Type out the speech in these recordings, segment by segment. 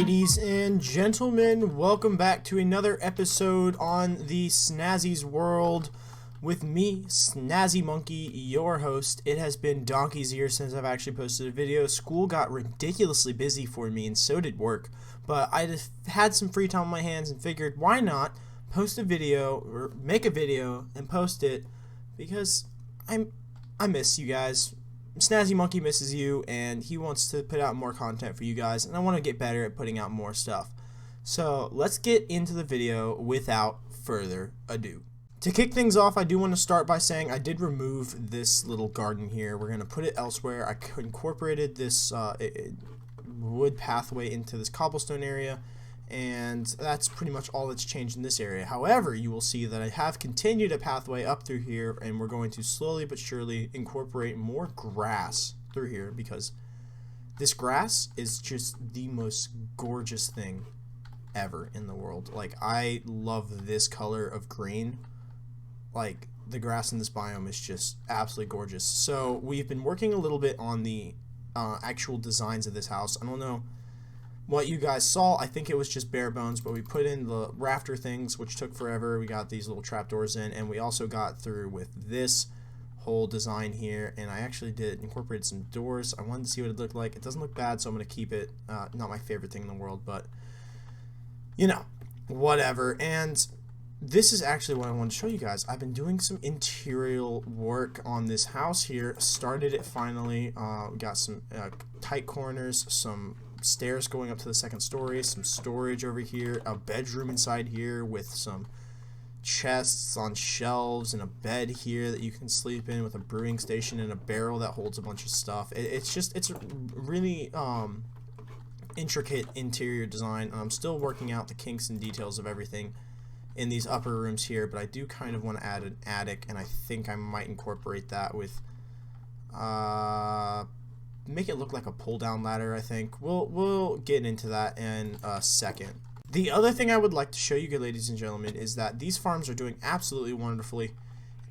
Ladies and gentlemen, welcome back to another episode on the Snazzy's World with me, Snazzy Monkey, your host. It has been donkey's years since I've actually posted a video. School got ridiculously busy for me, and so did work. But I just had some free time on my hands and figured, why not post a video, or make a video, and post it, because I miss you guys. Snazzy Monkey misses you, and he wants to put out more content for you guys, and I want to get better at putting out more stuff. So let's get into the video without further ado. To kick things off, I do want to start by saying I did remove this little garden here. We're going to put it elsewhere. I incorporated this wood pathway into this cobblestone area, and that's pretty much all that's changed in this area. However, you will see that I have continued a pathway up through here, and we're going to slowly but surely incorporate more grass through here, because this grass is just the most gorgeous thing ever in the world. Like, I love this color of green. Like, the grass in this biome is just absolutely gorgeous. So we've been working a little bit on the actual designs of this house. I don't know what you guys saw. I think it was just bare bones, but we put in the rafter things, which took forever. We got these little trapdoors in, and we also got through with this whole design here, and I actually did incorporate some doors. I wanted to see what it looked like. It doesn't look bad, so I'm going to keep it. Not my favorite thing in the world, but you know, whatever. And this is actually what I want to show you guys. I've been doing some interior work on this house here. Started it finally. We got some tight corners, some stairs going up to the second story, some storage over here, a bedroom inside here with some chests on shelves, and a bed here that you can sleep in with a brewing station and a barrel that holds a bunch of stuff. It's a really intricate interior design. I'm still working out the kinks and details of everything in these upper rooms here, but I do kind of want to add an attic, and I think I might incorporate that with make it look like a pull-down ladder. I think we'll get into that in a second. The other thing I would like to show you, good ladies and gentlemen, is that these farms are doing absolutely wonderfully.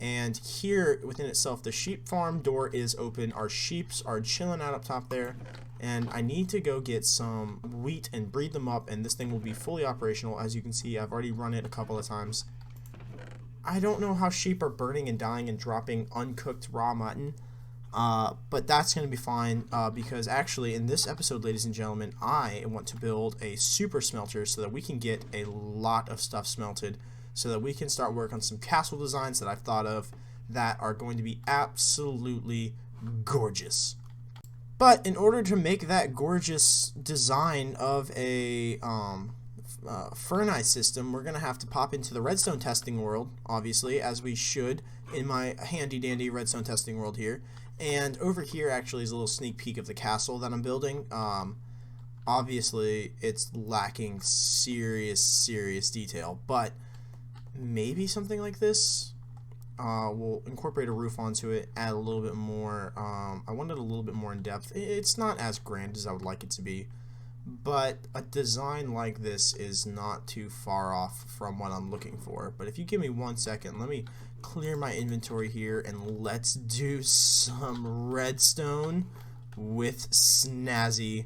And here within itself, the sheep farm door is open. Our sheeps are chilling out up top there, and I need to go get some wheat and breed them up, and this thing will be fully operational. As you can see, I've already run it a couple of times. I don't know how sheep are burning and dying and dropping uncooked raw mutton. But that's going to be fine, because actually in this episode, ladies and gentlemen, I want to build a super smelter so that we can get a lot of stuff smelted, so that we can start work on some castle designs that I've thought of that are going to be absolutely gorgeous. But in order to make that gorgeous design of a Fernite system, we're going to have to pop into the redstone testing world, obviously, as we should in my handy dandy redstone testing world here. And over here actually is a little sneak peek of the castle that I'm building. Obviously it's lacking serious detail, but maybe something like this. We'll incorporate a roof onto it, add a little bit more. I wanted a little bit more in depth. It's not as grand as I would like it to be, but a design like this is not too far off from what I'm looking for. But if you give me 1 second, let me clear my inventory here, and let's do some redstone with Snazzy.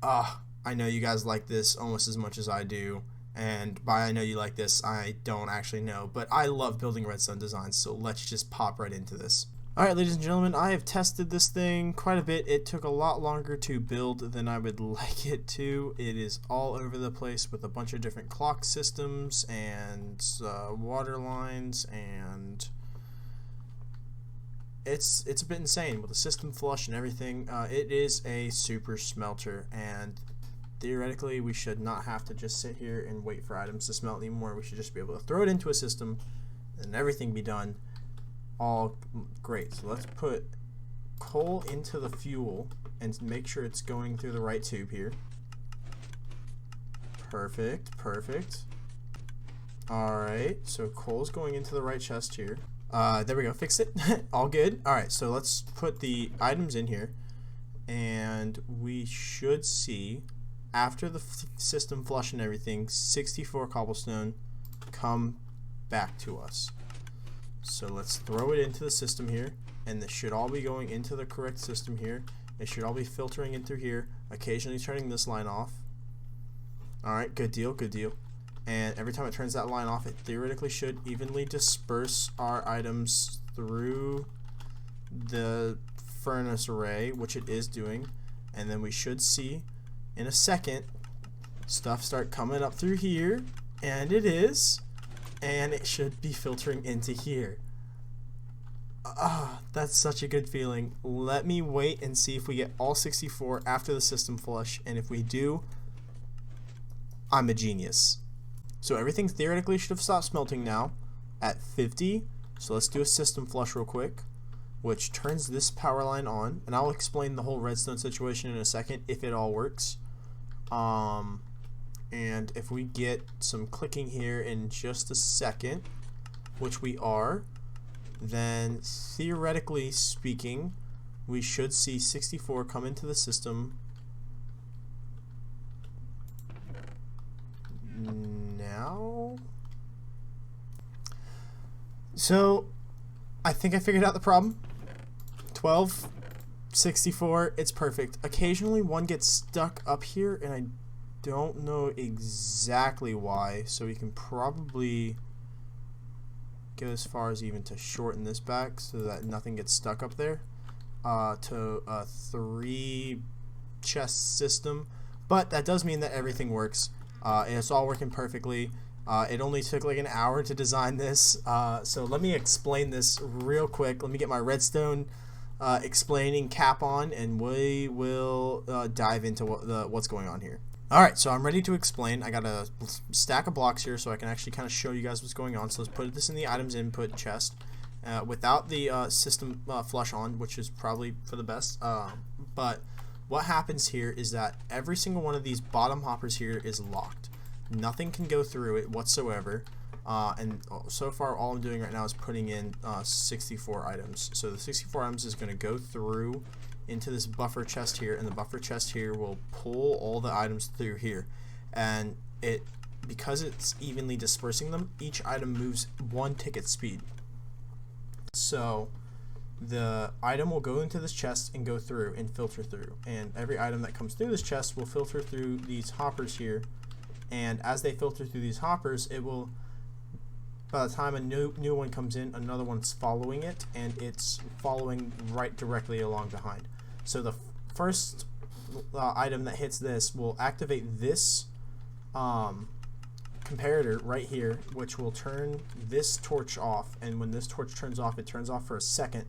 I know you guys like this almost as much as I do, and by I know you like this, I don't actually know, but I love building redstone designs, so let's just pop right into this. Alright, ladies and gentlemen, I have tested this thing quite a bit. It took a lot longer to build than I would like it to. It is all over the place with a bunch of different clock systems and water lines, and it's a bit insane with the system flush and everything. It is a super smelter, and theoretically we should not have to just sit here and wait for items to smelt anymore. We should just be able to throw it into a system and everything be done. All great. So let's put coal into the fuel and make sure it's going through the right tube here. Perfect. Alright, so coal's going into the right chest here. There we go, fixed it. All good. Alright, so let's put the items in here, and we should see, after the system flush and everything, 64 cobblestone come back to us. So let's throw it into the system here, and this should all be going into the correct system here. It should all be filtering in through here, occasionally turning this line off. Alright, good deal, good deal. And every time it turns that line off, it theoretically should evenly disperse our items through the furnace array, which it is doing. And then we should see in a second stuff start coming up through here, and it is, and it should be filtering into here. That's such a good feeling. Let me wait and see if we get all 64 after the system flush, and if we do, I'm a genius. So everything theoretically should have stopped smelting now at 50. So let's do a system flush real quick, which turns this power line on, and I'll explain the whole redstone situation in a second if it all works. And if we get some clicking here in just a second, which we are, then theoretically speaking, we should see 64 come into the system now. So I think I figured out the problem. 12, 64, it's perfect. Occasionally one gets stuck up here, and I don't know exactly why, so we can probably go as far as even to shorten this back so that nothing gets stuck up there to a 3 chest system. But that does mean that everything works, and it's all working perfectly. It only took like an hour to design this, so let me explain this real quick. Let me get my redstone explaining cap on, and we will dive into what's going on here. Alright, so I'm ready to explain. I got a stack of blocks here so I can actually kind of show you guys what's going on. So let's put this in the items input chest without the system flush on, which is probably for the best. But what happens here is that every single one of these bottom hoppers here is locked. Nothing can go through it whatsoever. And so far all I'm doing right now is putting in 64 items. So the 64 items is going to go through into this buffer chest here, and the buffer chest here will pull all the items through here, and because it's evenly dispersing them, each item moves 1 ticket speed. So the item will go into this chest and go through and filter through, and every item that comes through this chest will filter through these hoppers here, and as they filter through these hoppers, it will, by the time a new one comes in, another one's following it, and it's following right directly along behind. So the first item that hits this will activate this comparator right here, which will turn this torch off, and when this torch turns off, it turns off for a second,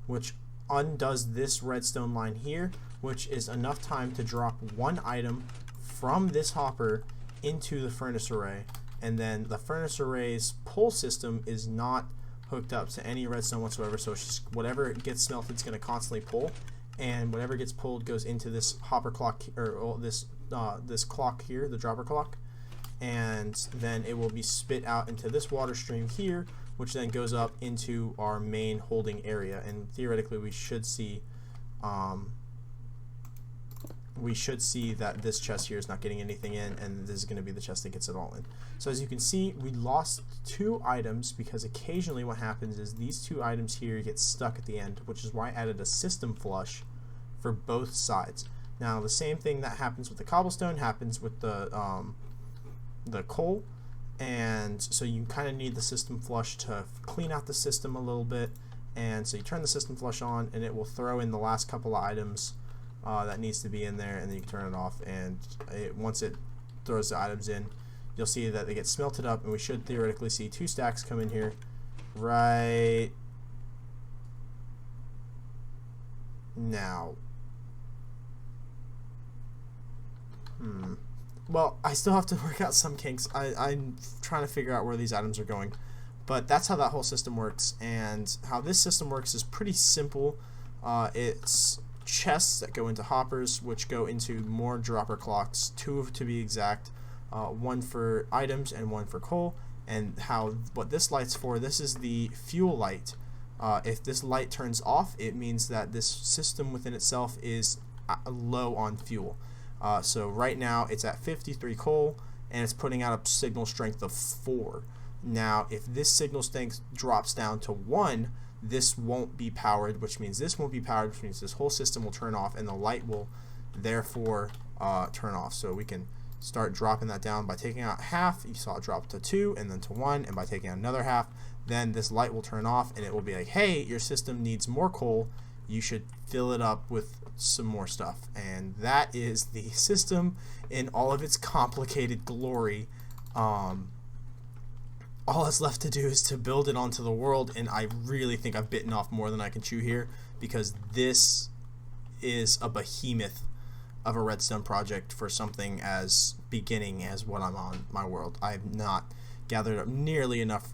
which undoes this redstone line here, which is enough time to drop 1 item from this hopper into the furnace array. And then the furnace array's pull system is not hooked up to any redstone whatsoever, so it's just whatever gets smelted is going to constantly pull, and whatever gets pulled goes into this hopper clock, or this clock here, the dropper clock, and then it will be spit out into this water stream here, which then goes up into our main holding area, and theoretically we should see that this chest here is not getting anything in, and this is going to be the chest that gets it all in. So as you can see, we lost 2 items because occasionally what happens is these 2 items here get stuck at the end, which is why I added a system flush for both sides. Now the same thing that happens with the cobblestone happens with the coal, and so you kind of need the system flush to clean out the system a little bit, and so you turn the system flush on and it will throw in the last couple of items that needs to be in there, and then you can turn it off, and once it throws the items in, you'll see that they get smelted up, and we should theoretically see 2 stacks come in here right now. Well, I still have to work out some kinks. I'm trying to figure out where these items are going, but that's how that whole system works. And how this system works is pretty simple. It's chests that go into hoppers, which go into more dropper clocks, 2 to be exact, 1 for items and 1 for coal. And what this light's for, this is the fuel light. If this light turns off, it means that this system within itself is low on fuel. So right now it's at 53 coal, and it's putting out a signal strength of 4. Now if this signal strength drops down to 1, this won't be powered, which means this won't be powered, which means this whole system will turn off, and the light will therefore turn off. So we can start dropping that down by taking out half. You saw it drop to 2 and then to 1, and by taking out another half, then this light will turn off and it will be like, hey, your system needs more coal. You should fill it up with some more stuff. And that is the system in all of its complicated glory. All that's left to do is to build it onto the world, and I really think I've bitten off more than I can chew here, because this is a behemoth of a redstone project for something as beginning as what I'm on my world. I have not gathered up nearly enough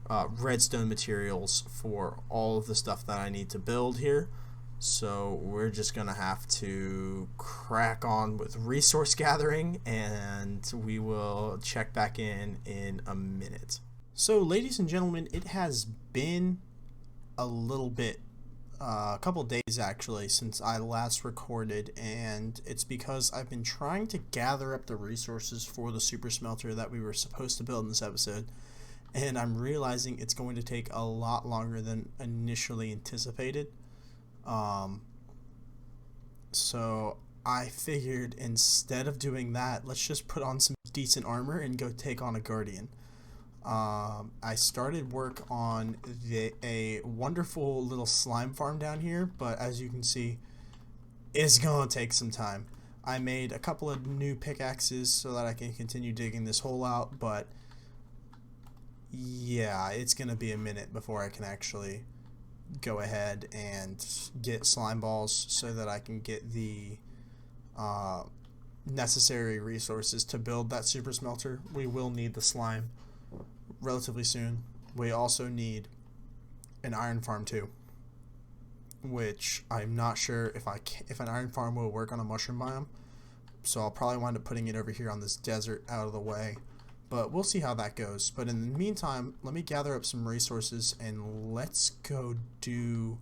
redstone materials for all of the stuff that I need to build here, so we're just gonna have to crack on with resource gathering, and we will check back in a minute. So ladies and gentlemen, it has been a little bit, a couple days actually, since I last recorded, and it's because I've been trying to gather up the resources for the super smelter that we were supposed to build in this episode, and I'm realizing it's going to take a lot longer than initially anticipated. So I figured instead of doing that, let's just put on some decent armor and go take on a guardian. I started work on a wonderful little slime farm down here, but as you can see, it's gonna take some time. I made a couple of new pickaxes so that I can continue digging this hole out, but yeah, it's gonna be a minute before I can actually go ahead and get slime balls so that I can get the necessary resources to build that super smelter. We will need the slime relatively soon. We also need an iron farm too, which I'm not sure if an iron farm will work on a mushroom biome, so I'll probably wind up putting it over here on this desert out of the way, but we'll see how that goes. But in the meantime, let me gather up some resources and let's go do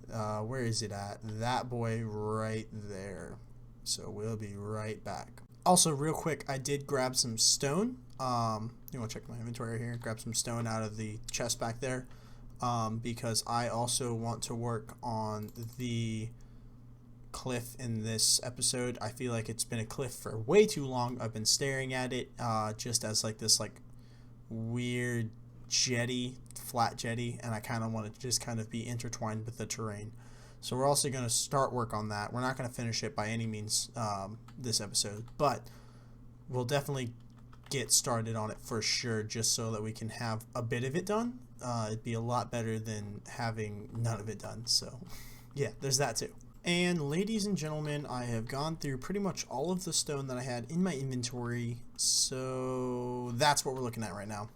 where is it at? That boy right there. So we'll be right back. Also, real quick, I did grab some stone. You want to check my inventory here? Grab some stone out of the chest back there, because I also want to work on the cliff in this episode. I feel like it's been a cliff for way too long. I've been staring at it just as like this weird jetty, flat jetty, and I kind of want to just kind of be intertwined with the terrain. So we're also going to start work on that. We're not going to finish it by any means this episode, but we'll definitely get started on it for sure, just so that we can have a bit of it done. It'd be a lot better than having none of it done. So yeah, there's that too. And ladies and gentlemen, I have gone through pretty much all of the stone that I had in my inventory, so that's what we're looking at right now.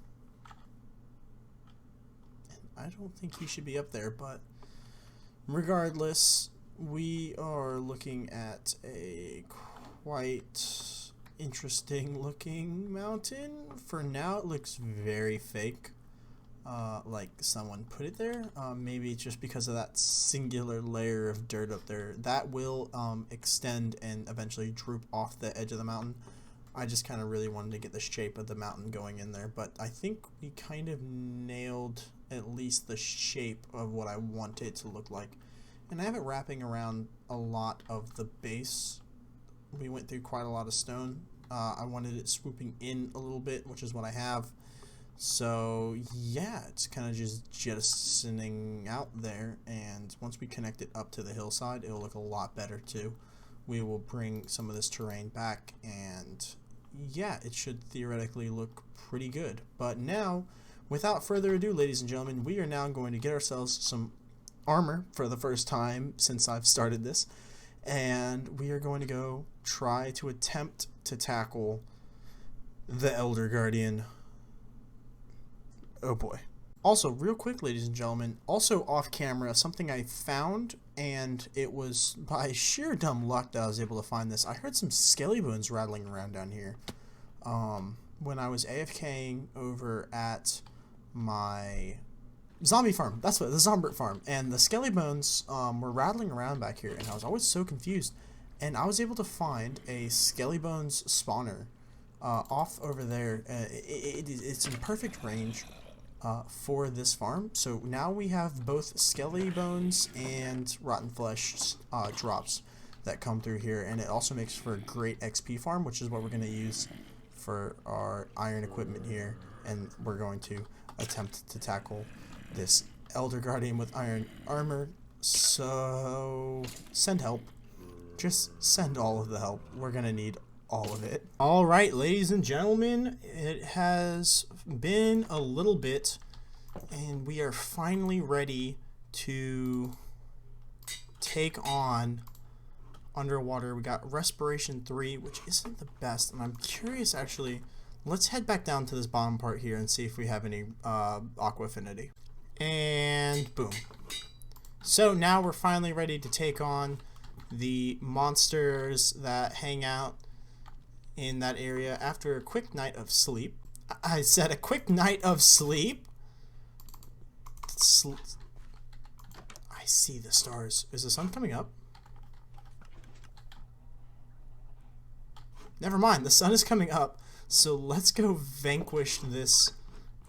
And I don't think he should be up there, but regardless, we are looking at a quite interesting looking mountain. For now it looks very fake, like someone put it there. Maybe it's just because of that singular layer of dirt up there. That will extend and eventually droop off the edge of the mountain. I just kind of really wanted to get the shape of the mountain going in there, but I think we kind of nailed at least the shape of what I want it to look like. And I have it wrapping around a lot of the base. We went through quite a lot of stone. I wanted it swooping in a little bit, which is what I have. So yeah, it's kind of just jettisoning out there, and once we connect it up to the hillside, it'll look a lot better too. We will bring some of this terrain back, and yeah, it should theoretically look pretty good. But now, without further ado, ladies and gentlemen, we are now going to get ourselves some armor for the first time since I've started this, and we are going to go try to attempt to tackle the Elder Guardian. Oh boy. Also, real quick, ladies and gentlemen, also off camera, something I found, and it was by sheer dumb luck that I was able to find this. I heard some skelly bones rattling around down here when I was AFKing over at my zombie farm. That's what, the zombie farm. And the skelly bones were rattling around back here, and I was always so confused. And I was able to find a skelly bones spawner off over there. It's in perfect range for this farm. So now we have both skelly bones and rotten flesh drops. that come through here, and it also makes for a great XP farm, which is what we're going to use for our iron equipment here, and we're going to attempt to tackle this Elder Guardian with iron armor. So send help. Just send all of the help. We're going to need all of it. All right, ladies and gentlemen, it has been a little bit, and we are finally ready to take on underwater. We got Respiration 3, which isn't the best, and I'm curious, actually. Let's head back down to this bottom part here and see if we have any Aqua Affinity. And boom. So now we're finally ready to take on the monsters that hang out in that area after a quick night of sleep. I said a quick night of sleep? I see the stars. Is the sun coming up? Never mind, the sun is coming up. So let's go vanquish this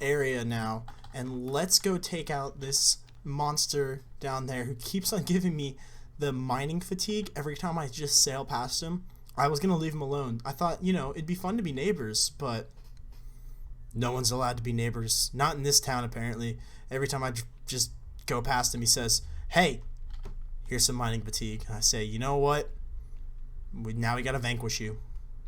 area now, and let's go take out this monster down there who keeps on giving me the mining fatigue every time I just sail past him. I was gonna leave him alone. I thought, you know, it'd be fun to be neighbors, but no one's allowed to be neighbors. Not in this town, apparently. Every time I just go past him, he says, "Hey, here's some mining fatigue." And I say, you know what? Now we gotta vanquish you.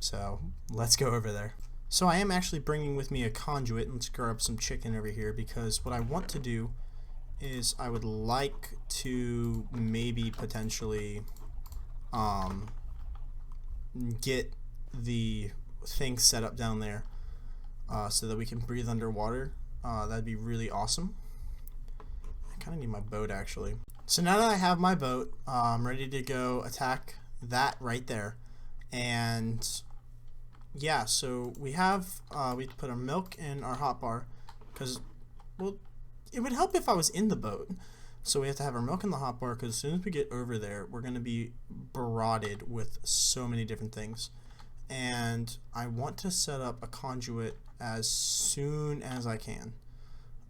So let's go over there. So I am actually bringing with me a conduit. Let's grab some chicken over here, because what I want to do is I would like to maybe potentially get the thing set up down there so that we can breathe underwater. That'd be really awesome. I kind of need my boat, actually. So now that I have my boat, I'm ready to go attack that right there. And yeah, so we have we put our milk in our hotbar, because, well, it would help if I was in the boat. So we have to have our milk in the hotbar, because as soon as we get over there, we're going to be barraged with so many different things. And I want to set up a conduit as soon as I can.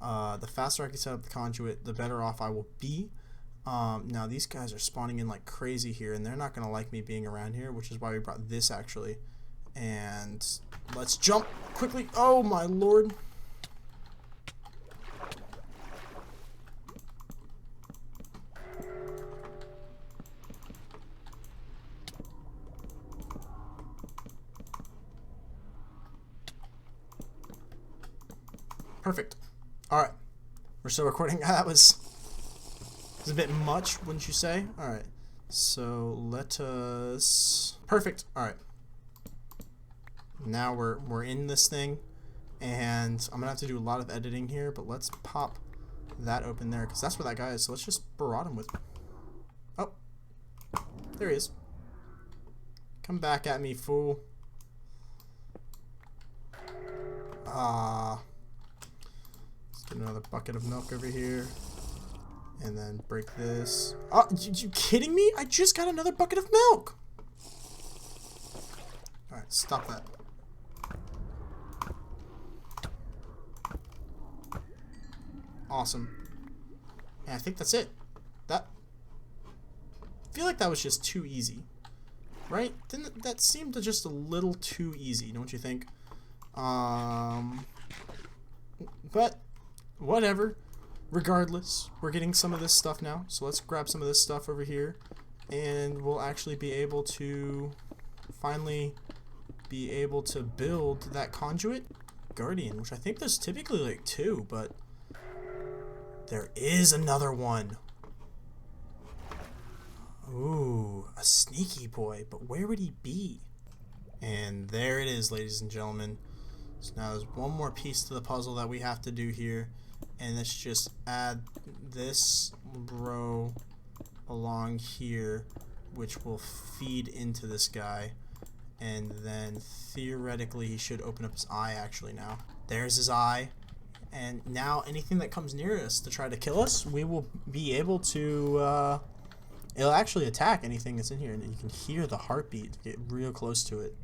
The faster I can set up the conduit, the better off I will be. Now these guys are spawning in like crazy here, and they're not going to like me being around here, which is why we brought this, actually. And let's jump quickly. Oh my lord. Perfect. Alright. We're still recording. That was a bit much, wouldn't you say? Alright. So let us... Perfect. Alright. Now we're in this thing, and I'm gonna have to do a lot of editing here, but let's pop that open there, because that's where that guy is. So let's just barrage him with... Oh. There he is. Come back at me, fool. Let's get another bucket of milk over here. And then break this. Oh, you kidding me? I just got another bucket of milk! Alright, stop that. Awesome. And I think that's it. I feel like that was just too easy. Right? Didn't that seemed just a little too easy, don't you think? But whatever. Regardless, we're getting some of this stuff now. So let's grab some of this stuff over here, and we'll actually be able to finally be able to build that conduit guardian, which I think there's typically like 2, but there is another one. Ooh, a sneaky boy, but where would he be? And there it is, ladies and gentlemen. So now there's one more piece to the puzzle that we have to do here, and let's just add this row along here, which will feed into this guy, and then theoretically he should open up his eye. Actually, now there's his eye. And now anything that comes near us to try to kill us, we will be able to, it'll actually attack anything that's in here, and you can hear the heartbeat get real close to it.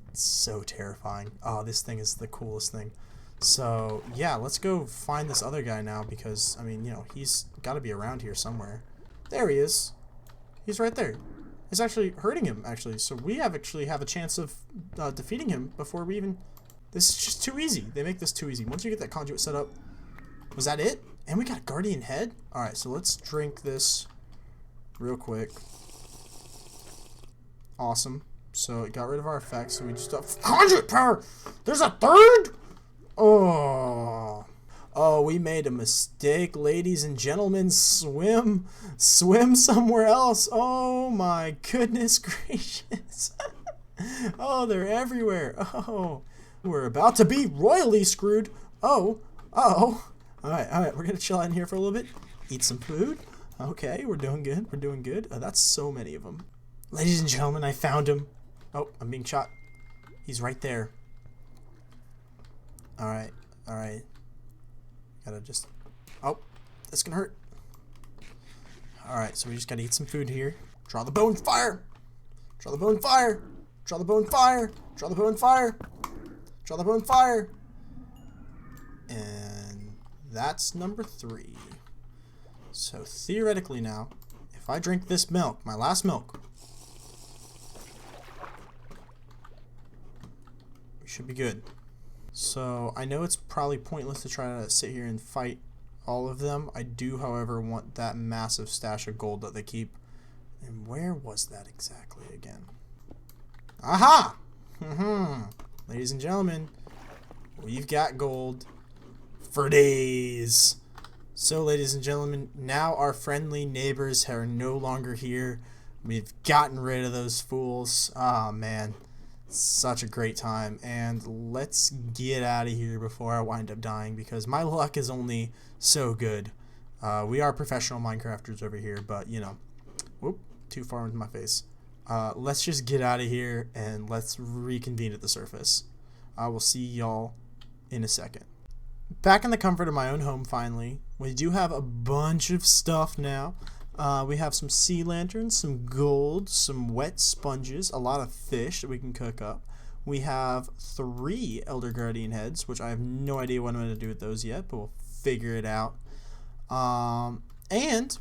It's so terrifying. Oh, this thing is the coolest thing. So, yeah, let's go find this other guy now, because, I mean, you know, he's got to be around here somewhere. There he is. He's right there. It's actually hurting him, actually. So we actually have a chance of defeating him before we even... This is just too easy. They make this too easy. Once you get that conduit set up... Was that it? And we got Guardian Head? Alright, so let's drink this real quick. Awesome. So it got rid of our effects, so we just have conduit power! There's a third?! Oh... Oh, we made a mistake, ladies and gentlemen. Swim somewhere else. Oh my goodness gracious. Oh, they're everywhere. Oh, we're about to be royally screwed. Oh. All right, we're gonna chill out in here for a little bit. Eat some food. Okay, we're doing good. That's so many of them. Ladies and gentlemen, I found him. Oh, I'm being shot. He's right there. All right. Gotta just... Oh, that's gonna hurt. Alright, so we just gotta eat some food here. Draw the bone fire! Draw the bone fire! Draw the bone fire! Draw the bone fire! Draw the bone fire! And that's number 3. So theoretically now, if I drink this milk, my last milk, we should be good. So, I know it's probably pointless to try to sit here and fight all of them. I do, however, want that massive stash of gold that they keep. And where was that exactly again? Aha! Ladies and gentlemen, we've got gold for days. So, ladies and gentlemen, now our friendly neighbors are no longer here. We've gotten rid of those fools. Ah, man. Such a great time, and let's get out of here before I wind up dying, because my luck is only so good. We are professional Minecrafters over here, but you know, whoop, too far into my face. Let's just get out of here and let's reconvene at the surface. I will see y'all in a second. Back in the comfort of my own home, finally. We do have a bunch of stuff now. We have some sea lanterns, some gold, some wet sponges, a lot of fish that we can cook up. We have 3 Elder Guardian heads, which I have no idea what I'm going to do with those yet, but we'll figure it out. And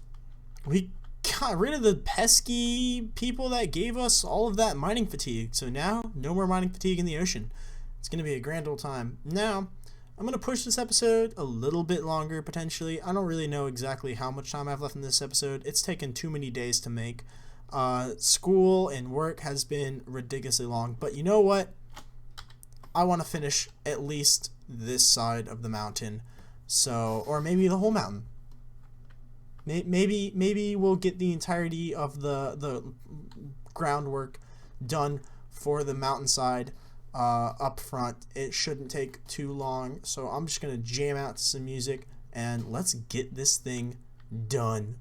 we got rid of the pesky people that gave us all of that mining fatigue. So now, no more mining fatigue in the ocean. It's going to be a grand old time. Now, I'm going to push this episode a little bit longer, potentially. I don't really know exactly how much time I have left in this episode. It's taken too many days to make. School and work has been ridiculously long. But you know what? I want to finish at least this side of the mountain. So, or maybe the whole mountain. Maybe we'll get the entirety of the groundwork done for the mountainside. Up front. It shouldn't take too long, so I'm just gonna jam out to some music and let's get this thing done.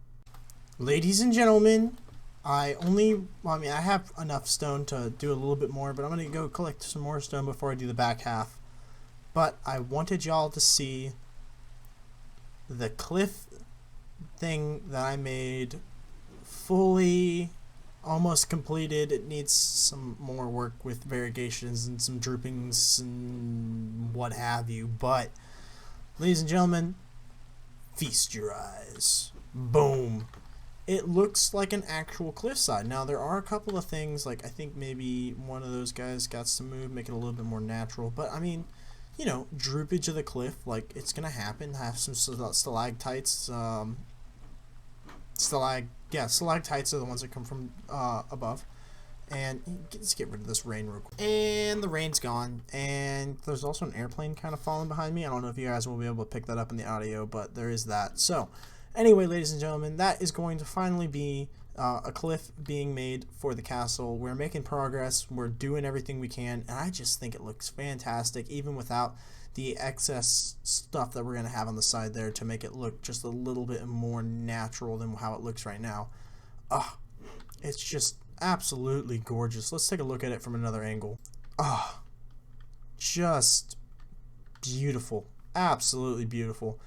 Ladies and gentlemen, I have enough stone to do a little bit more, but I'm gonna go collect some more stone before I do the back half. But I wanted y'all to see the cliff thing that I made fully almost completed. It needs some more work with variegations and some droopings and what have you, but ladies and gentlemen, feast your eyes. Boom. It looks like an actual cliffside. Now there are a couple of things, like I think maybe one of those guys got to move, make it a little bit more natural, but I mean, you know, droopage of the cliff, like it's gonna happen. Have some stalactites, stalactites are the ones that come from above. And let's get rid of this rain real quick. And the rain's gone. And there's also an airplane kind of falling behind me. I don't know if you guys will be able to pick that up in the audio, but there is that. So, anyway, ladies and gentlemen, that is going to finally be a cliff being made for the castle. We're making progress. We're doing everything we can. And I just think it looks fantastic, even without the excess stuff that we're going to have on the side there to make it look just a little bit more natural than how it looks right now. It's just absolutely gorgeous. Let's take a look at it from another angle. Just beautiful. Absolutely beautiful.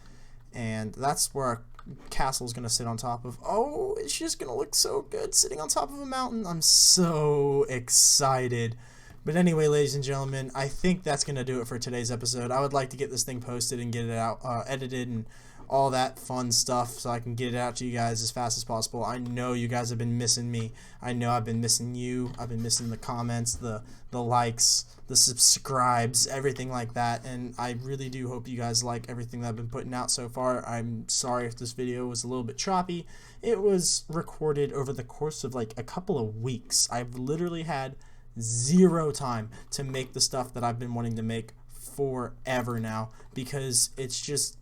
And that's where our castle is going to sit on top of. Oh, it's just going to look so good sitting on top of a mountain. I'm so excited. But anyway, ladies and gentlemen, I think that's going to do it for today's episode. I would like to get this thing posted and get it out, edited and all that fun stuff so I can get it out to you guys as fast as possible. I know you guys have been missing me. I know I've been missing you. I've been missing the comments, the likes, the subscribes, everything like that, and I really do hope you guys like everything that I've been putting out so far. I'm sorry if this video was a little bit choppy. It was recorded over the course of like a couple of weeks. I've literally had zero time to make the stuff that I've been wanting to make forever now, because it's just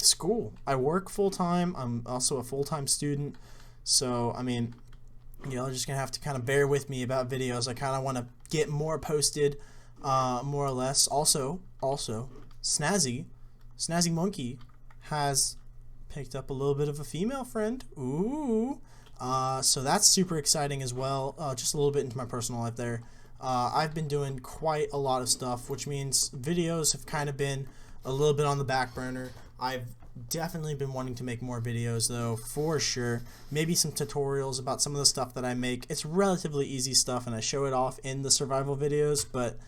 school. I work full-time. I'm also a full-time student, so I mean, you're just gonna have to kind of bear with me about videos. I kind of want to get more posted, more or less. Also Snazzy Monkey has picked up a little bit of a female friend. Ooh. So that's super exciting as well. Just a little bit into my personal life there. I've been doing quite a lot of stuff, which means videos have kind of been a little bit on the back burner. I've definitely been wanting to make more videos though, for sure. Maybe some tutorials about some of the stuff that I make. It's relatively easy stuff and I show it off in the survival videos, but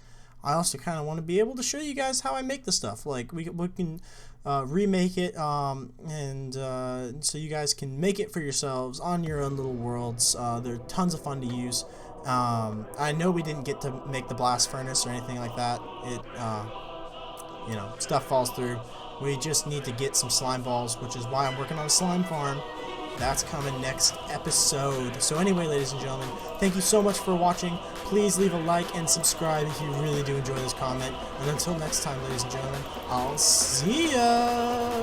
I also kind of want to be able to show you guys how I make the stuff. Like we can remake it, and so you guys can make it for yourselves on your own little worlds. They're tons of fun to use. I know we didn't get to make the blast furnace or anything like that. It you know, stuff falls through. We just need to get some slime balls, which is why I'm working on a slime farm. That's coming next episode. So anyway, ladies and gentlemen, thank you so much for watching. Please leave a like and subscribe if you really do enjoy this comment. And until next time, ladies and gentlemen, I'll see ya!